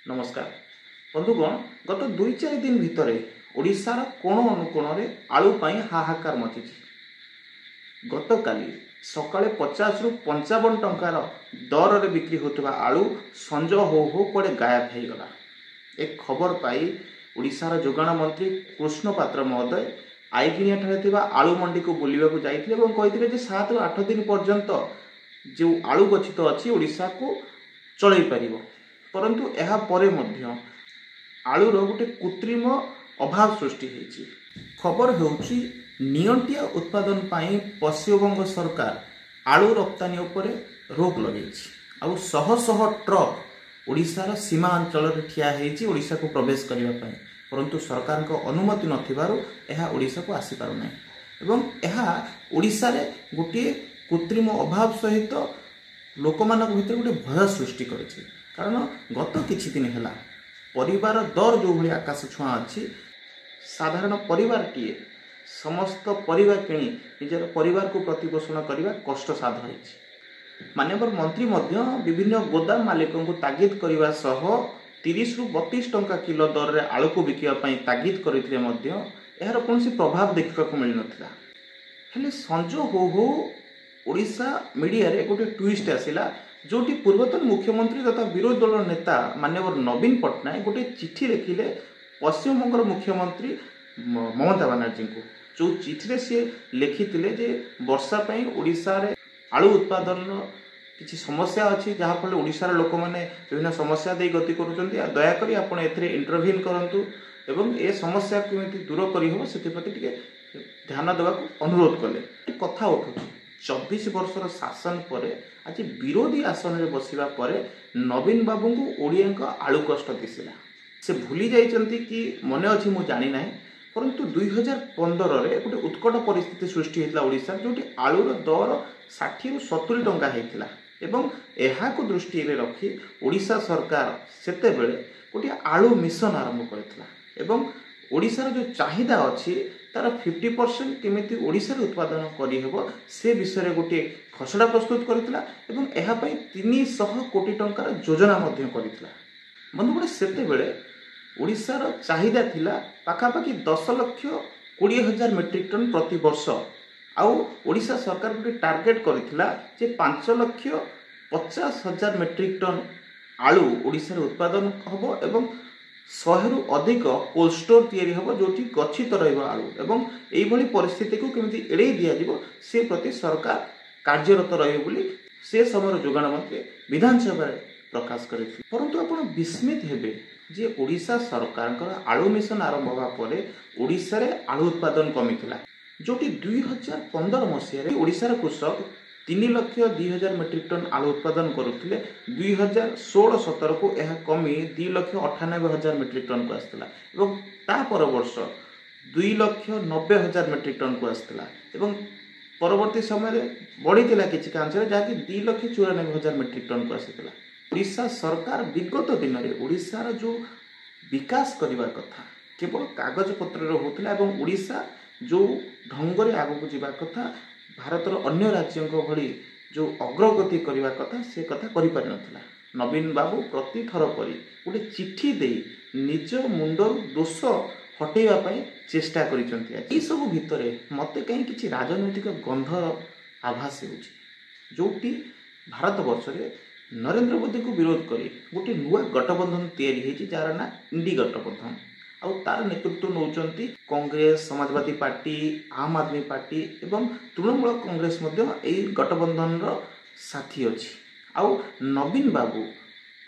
नमस्कार बंधुगण गत 2-4 दिन भितर ओडिशार कोण अनुकोण आलू पाई हाहाकार मची। गत काली सकाळे 50 रु 55 टंकार दर रे बिक्री होतबा आलू संज हो कुआडे गायब हो गला। एक खबर पाई ओडिशार जोगाण मंत्री कृष्ण पात्र महोदय आईगिनिया ठारे थिबा आलू मंडी को बुलिबा को जाइथिले एवं कहिथिले जे 7 रु 8 दिन पर्यंत जो आलू गच्छित अछि ओडिशा को चलै परिबो, परंतु एहा परे मध्य आलूर गोटे कृत्रिम अभाव सृष्टि होइछि। खबर होउछि नियंटिया उत्पादन पाई पश्चिमबंग सरकार आलू रप्तानी उपरे रोक लगेछि। आउ शह शह ट्रक ओडिशार सीमा अंचल रे ठिया हेछि ओडिशा को प्रवेश करिवा पाई, परंतु सरकार को अनुमति नथिबारु एहा ओडिशा को आसी पारु नै एवं एहा ओडिशा रे गोटे कृत्रिम अभाव सहित लोकमानक भितर गोटे भय सृष्टि करिछि। कारण गत किछि दिन हेला परिवार दर जो भली आकाश छुआ अच्छी साधारण परिवारटीए समस्त परिवार किणी निजर परिवार को प्रतिपोषण करने कष्ट साध होइछि। माननीय मंत्री मध्य विभिन्न गोदाम मालिकों को तागिद करने सह 30 रु 32 टंका किलो दर रे आलू को बिकिया पई तागिद करथिले मध्य एहार कोनोसी प्रभाव देखा को मिल नथिला। हेले संज हो ओडिशा मीडिया रे गोटे ट्विस्ट आसिला जोटी पूर्वतन मुख्यमंत्री तथा विरोधी दल नेता माननीय नवीन पट्टनायक गोटे चिठी लिखिले पश्चिमबंग मुख्यमंत्री ममता बनर्जी को। जो चिठी सी लिखिले जे वर्षा पई ओडिशा रे आलू उत्पादन किसी समस्या अच्छी जहाँ फल ओडिशार लोक मैंने विभिन्न समस्या दे गति करुँच। दयाकोरी आपण एथिरे इंटरव्यून करंतु एवं ए समस्या केमिति दूर करी हो सेति टिके ध्यान देवा अनुरोध कले। कथा उठुछि 24 वर्षर शासन पर आज विरोधी आसन में बसिबा पर नवीन बाबू को ओडिया का आलू कष्ट दिसिला। से भूली जाइछंती कि मने अछि मु जानि नाही, परंतु 2015 रे गोटे उत्कट परिस्थिति सृष्टि हेतला ओडिशा जोटी आलूर दर 60 रु 70 टंका हेतला एवं एहा को दृष्टि रे रखी ओडिशा सरकार सेते बेले गोटे आलू मिशन आरंभ करथिला एवं ओडिशार जो चाहिदा अछि तार 50% केमिति ओडिशार उत्पादन करी हेबो से विषय गोटे खसड़ा प्रस्तुत करथिला एवं एहा पई 300 कोटी टंकार योजना मध्य करथिला। बंधुगण सेते बेले ओडिशार चाहिदा थिला पाखापाखि 10,20,000 मेट्रिक टन प्रति वर्ष। आउ ओडिशा सरकार गोटे टार्गेट करथिला जे 5,50,000 मेट्रिक टन आलू ओडिशार उत्पादन हबो एवं 100 रु अधिक कोल्ड स्टोर तैयारी हबो जोठी गच्छित रहइबो आलू एवं एई भली परिस्थिति को केमिति एड़े दिया जिवो से प्रति सरकार कार्यरत रहिबो बोली से समय जोगाण मंत्री विधानसभा प्रकाश करथि। परंतु आपण विस्मित हेबे जे ओडिशा सरकार आलू मिशन आरंभ होगा पर ओडिशा रे आलू उत्पादन कमिथिला जोटी 2015 मसिया ओडिशार कृषक 3,02,000 मेट्रिक टन आलू उत्पादन करुथिले। 2016-17 को यह कमी 2,98,000 मेट्रिक टन को आसला एवं ता पर वर्ष 2,90,000 मेट्रिक टन को आसला एवं परवर्ती समय बढ़ीला किछि कांचरे जाकि 2,94,000 मेट्रिक टन को आसीला। ओडिशा सरकार विगत दिन में ओडिशार जो विकास करने कथा केवल कागज पत्र होता एवं ओडिशा जो ढंग से आगक जावा कथा भारतर अन्य राज्यों भली जो अग्रगति करने कथा से कथा करि पारि नथिला। नवीन बाबू प्रति थर परी गोटे चिठी दे निज मुंडर दोष हटेवा पाई चेष्टा करिसंती। सब भितर मते कहीं किसी राजनैतिक गंधर आभास होउछि जोटी भारत वर्ष रे नरेंद्र मोदी को विरोध करी गोटे नुआ गठबंधन तैयारी होइछि जार ना इंडी गठबंधन। आउ तार नेतृत्व नौचंती कांग्रेस, समाजवादी पार्टी, आम आदमी पार्टी एवं तृणमूल कांग्रेस मध्य एई गठबंधन रो साथी अछि। आउ नवीन बाबू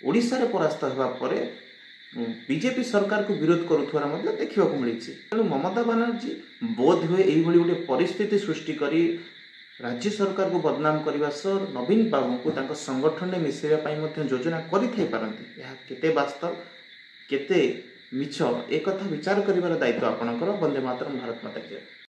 ओडिशा रे परास्त हेबा परे बीजेपी सरकार को विरोध करुथुवार मध्य देखिबा को मिलिछि। तेणु ममता बनर्जी बोध हुए एई भली गोटे परिस्थिति सृष्टि करी राज्य सरकार को बदनाम करने सह नवीन बाबू को तांको संगठन में मिसेवा पाई मध्य योजना करि थाई पारंती। यह केते वास्तव केते मिछ एक कथा विचार करिवार दायित्व आपणकर। वंदे मातरम, भारत माता की जय।